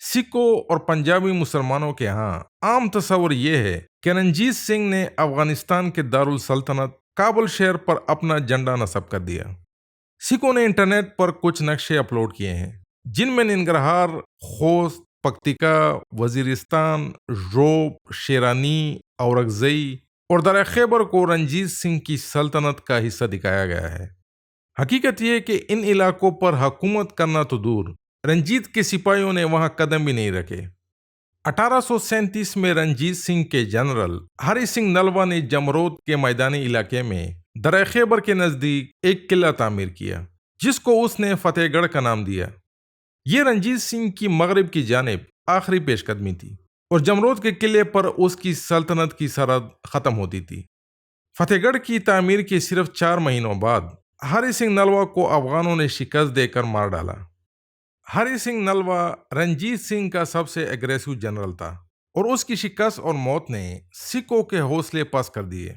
سکھوں اور پنجابی مسلمانوں کے ہاں عام تصور یہ ہے کہ رنجیت سنگھ نے افغانستان کے دارالسلطنت کابل شہر پر اپنا جھنڈا نصب کر دیا۔ سکھوں نے انٹرنیٹ پر کچھ نقشے اپلوڈ کیے ہیں جن میں ننگرہار، خوست، پکتیکا، وزیرستان، روپ، شیرانی، اورکزئی اور درہ خیبر کو رنجیت سنگھ کی سلطنت کا حصہ دکھایا گیا ہے۔ حقیقت یہ کہ ان علاقوں پر حکومت کرنا تو دور، رنجیت کے سپاہیوں نے وہاں قدم بھی نہیں رکھے۔ 1837 میں رنجیت سنگھ کے جنرل ہری سنگھ نلوا نے جمرود کے میدانی علاقے میں درہ خیبر کے نزدیک ایک قلعہ تعمیر کیا جس کو اس نے فتح گڑھ کا نام دیا۔ یہ رنجیت سنگھ کی مغرب کی جانب آخری پیش قدمی تھی اور جمرود کے قلعے پر اس کی سلطنت کی سرحد ختم ہوتی تھی۔ فتح گڑھ کی تعمیر کے صرف 4 مہینوں بعد ہری سنگھ نلوا کو افغانوں نے شکست دے کر مار ڈالا۔ ہری سنگھ نلوا رنجیت سنگھ کا سب سے ایگریسو جنرل تھا اور اس کی شکست اور موت نے سکھوں کے حوصلے پست کر دیے۔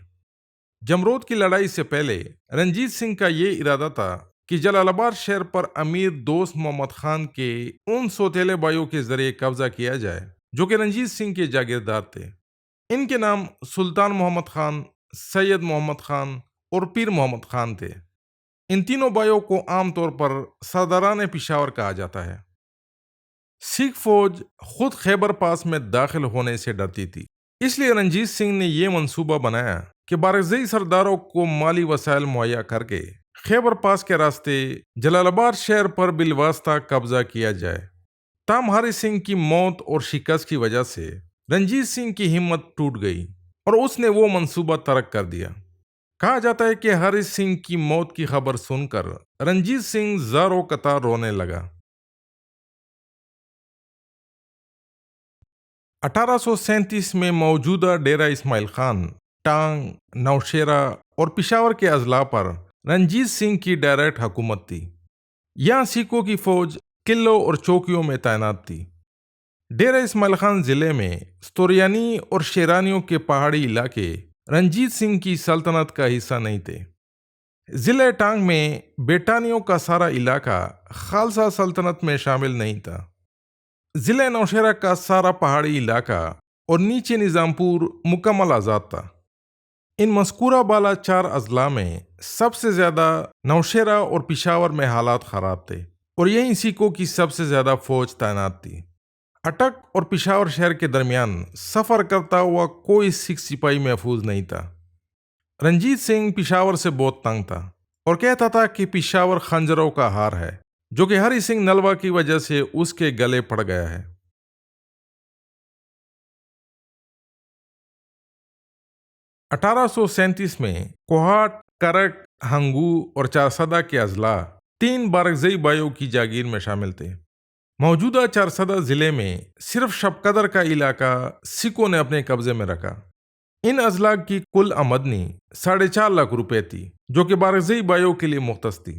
جمرود کی لڑائی سے پہلے رنجیت سنگھ کا یہ ارادہ تھا کہ جلال آباد شہر پر امیر دوست محمد خان کے ان سوتیلے بھائیوں کے ذریعے قبضہ کیا جائے جو کہ رنجیت سنگھ کے جاگیردار تھے۔ ان کے نام سلطان محمد خان، سید محمد خان اور پیر محمد خان تھے۔ ان تینوں بھائیوں کو عام طور پر سرداران پشاور کہا جاتا ہے۔ سکھ فوج خود خیبر پاس میں داخل ہونے سے ڈرتی تھی، اس لیے رنجیت سنگھ نے یہ منصوبہ بنایا کہ بارکزئی سرداروں کو مالی وسائل مہیا کر کے خیبر پاس کے راستے جلال آباد شہر پر بالواسطہ قبضہ کیا جائے۔ تاہم ہری سنگھ کی موت اور شکست کی وجہ سے رنجیت سنگھ کی ہمت ٹوٹ گئی اور اس نے وہ منصوبہ ترک کر دیا۔ کہا جاتا ہے کہ ہری سنگھ کی موت کی خبر سن کر رنجیت سنگھ زاروں قطار رونے لگا۔ 1837 میں موجودہ ڈیرہ اسماعیل خان، ٹانگ، نوشیرہ اور پشاور کے اضلاع پر رنجیت سنگھ کی ڈائریکٹ حکومت تھی۔ یہاں سکھوں کی فوج قلعوں اور چوکیوں میں تعینات تھی۔ ڈیرہ اسماعیل خان ضلع میں ستوریانی اور شیرانیوں کے پہاڑی علاقے رنجیت سنگھ کی سلطنت کا حصہ نہیں تھے۔ ضلع ٹانگ میں بیٹانیوں کا سارا علاقہ خالصہ سلطنت میں شامل نہیں تھا۔ ضلع نوشیرہ کا سارا پہاڑی علاقہ اور نیچے نظام پور مکمل آزاد تھا۔ ان مذکورہ بالا 4 اضلاع میں سب سے زیادہ نوشیرہ اور پشاور میں حالات خراب تھے اور یہیں سکھوں کی سب سے زیادہ فوج تعینات تھی۔ اٹک اور پشاور شہر کے درمیان سفر کرتا ہوا کوئی سکھ سپاہی محفوظ نہیں تھا۔ رنجیت سنگھ پشاور سے بہت تنگ تھا اور کہتا تھا کہ پشاور خنجروں کا ہار ہے، جو کہ ہری سنگھ نلوا کی وجہ سے اس کے گلے پڑ گیا ہے۔ 1837 میں کوہاٹ، کرک، ہنگو اور چارسدہ کے اضلاع 3 بارکزئی بھائیوں کی جاگیر میں شامل تھے۔ موجودہ چارسدہ ضلع میں صرف شب قدر کا علاقہ سکھوں نے اپنے قبضے میں رکھا۔ ان اضلاع کی کل آمدنی 4.5 لاکھ روپے تھی جو کہ بارکزئی بھائیوں کے لیے مختص تھی۔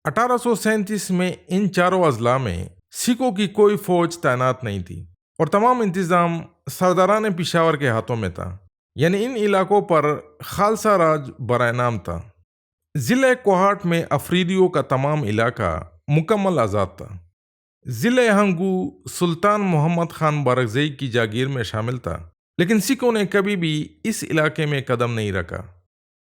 1837 میں ان چاروں اضلاع میں سکھوں کی کوئی فوج تعینات نہیں تھی اور تمام انتظام سرداران پشاور کے ہاتھوں میں تھا، یعنی ان علاقوں پر خالصہ راج برائے نام تھا۔ ضلع کوہاٹ میں افریدیوں کا تمام علاقہ مکمل آزاد تھا۔ ضلع ہنگو سلطان محمد خان بارکزئی کی جاگیر میں شامل تھا، لیکن سکھوں نے کبھی بھی اس علاقے میں قدم نہیں رکھا۔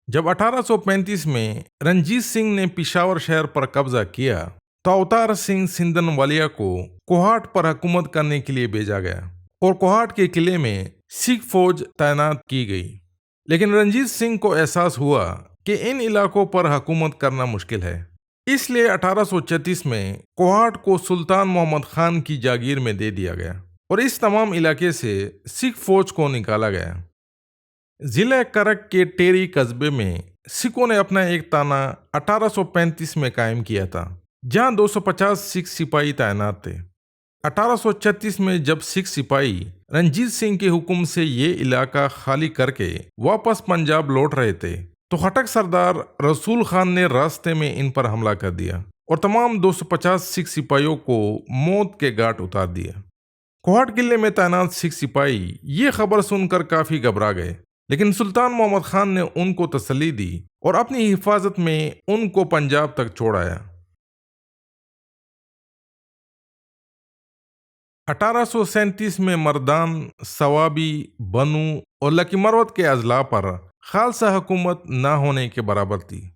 جب 1835 میں رنجیت سنگھ نے پشاور شہر پر قبضہ کیا تو اوتار سنگھ سندن والیا کو کوہاٹ پر حکومت کرنے کے لیے بھیجا گیا اور کوہاٹ کے قلعے میں سکھ فوج تعینات کی گئی۔ لیکن رنجیت سنگھ کو احساس ہوا کہ ان علاقوں پر حکومت کرنا مشکل ہے، اس لیے 1836 میں کوہاٹ کو سلطان محمد خان کی جاگیر میں دے دیا گیا اور اس تمام علاقے سے سکھ فوج کو نکالا گیا۔ ضلع کرک کے ٹیری قصبے میں سکھوں نے اپنا ایک تانہ 1835 میں قائم کیا تھا، جہاں 250 سکھ سپاہی تعینات تھے۔ 1836 میں جب سکھ سپاہی رنجیت سنگھ کے حکم سے یہ علاقہ خالی کر کے واپس پنجاب لوٹ رہے تھے تو خٹک سردار رسول خان نے راستے میں ان پر حملہ کر دیا اور تمام 250 سکھ سپاہیوں کو موت کے گھاٹ اتار دیا۔ کوہاٹ قلعے میں تعینات سکھ سپاہی یہ خبر سن کر کافی گھبرا گئے، لیکن سلطان محمد خان نے ان کو تسلی دی اور اپنی حفاظت میں ان کو پنجاب تک چھوڑ آیا۔ 1837 میں مردان، سوابی، بنو اور لکی مروت کے اضلاع پر خالصہ حکومت نہ ہونے کے برابر تھی۔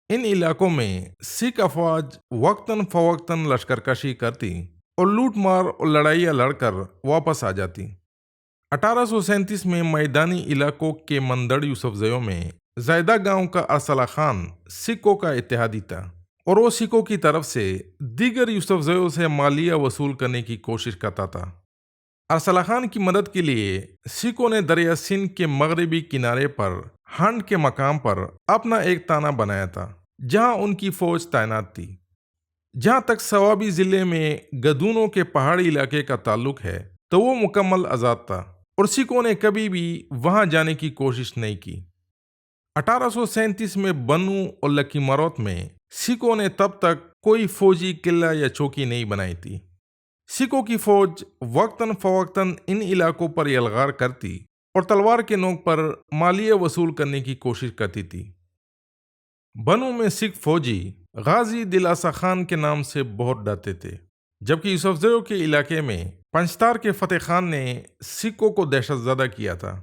ان علاقوں میں سکھ افواج وقتاً فوقتاً لشکر کشی کرتی اور لوٹ مار اور لڑائیاں لڑ کر واپس آ جاتی۔ 1837 میں میدانی علاقوں کے مندڑ یوسفزیوں میں زائدہ گاؤں کا ارسلہ خان سکھوں کا اتحادی تھا اور وہ سکھوں کی طرف سے دیگر یوسفزیوں سے مالیہ وصول کرنے کی کوشش کرتا تھا۔ ارسلہ خان کی مدد کے لیے سکھوں نے دریا سندھ کے مغربی کنارے پر ہنڈ کے مقام پر اپنا ایک تانہ بنایا تھا جہاں ان کی فوج تعینات تھی۔ جہاں تک سوابی ضلع میں گدونوں کے پہاڑی علاقے کا تعلق ہے تو وہ مکمل آزاد تھا اور سکھوں نے کبھی بھی وہاں جانے کی کوشش نہیں کی۔ 1837 میں بنو اور لکی مروت میں سکھوں نے تب تک کوئی فوجی قلعہ یا چوکی نہیں بنائی تھی۔ سکھوں کی فوج وقتاً فوقتاً ان علاقوں پر یلغار کرتی اور تلوار کے نوک پر مالیہ وصول کرنے کی کوشش کرتی تھی۔ بنو میں سکھ فوجی غازی دلاسا خان کے نام سے بہت ڈرتے تھے، جبکہ یوسفزیوں کے علاقے میں پنجتار کے فتح خان نے سکھوں کو دہشت زدہ کیا تھا۔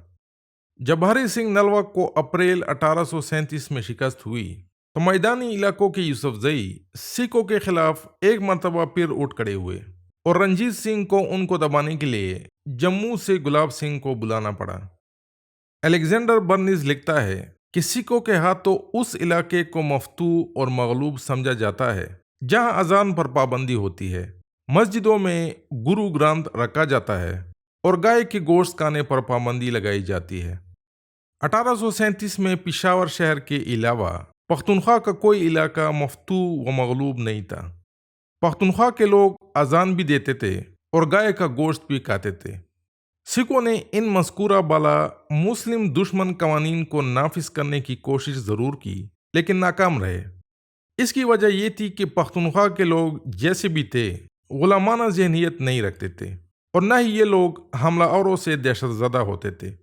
جب ہری سنگھ نلوا کو اپریل 1837 میں شکست ہوئی تو میدانی علاقوں کے یوسفزئی سکھوں کے خلاف ایک مرتبہ پھر اٹھ کھڑے ہوئے اور رنجیت سنگھ کو ان کو دبانے کے لیے جموں سے گلاب سنگھ کو بلانا پڑا۔ الیگزینڈر برنز لکھتا ہے کہ سکھوں کے ہاتھوں اس علاقے کو مفتوح اور مغلوب سمجھا جاتا ہے جہاں اذان پر پابندی ہوتی ہے، مسجدوں میں گرو گرانتھ رکھا جاتا ہے اور گائے کے گوشت کھانے پر پابندی لگائی جاتی ہے۔ 1837 میں پشاور شہر کے علاوہ پختونخوا کا کوئی علاقہ مفتوح و مغلوب نہیں تھا۔ پختونخوا کے لوگ اذان بھی دیتے تھے اور گائے کا گوشت بھی کھاتے تھے۔ سکھوں نے ان مذکورہ بالا مسلم دشمن قوانین کو نافذ کرنے کی کوشش ضرور کی لیکن ناکام رہے۔ اس کی وجہ یہ تھی کہ پختونخوا کے لوگ جیسے بھی تھے غلامانہ ذہنیت نہیں رکھتے تھے اور نہ ہی یہ لوگ حملہ آوروں سے دہشت زدہ ہوتے تھے۔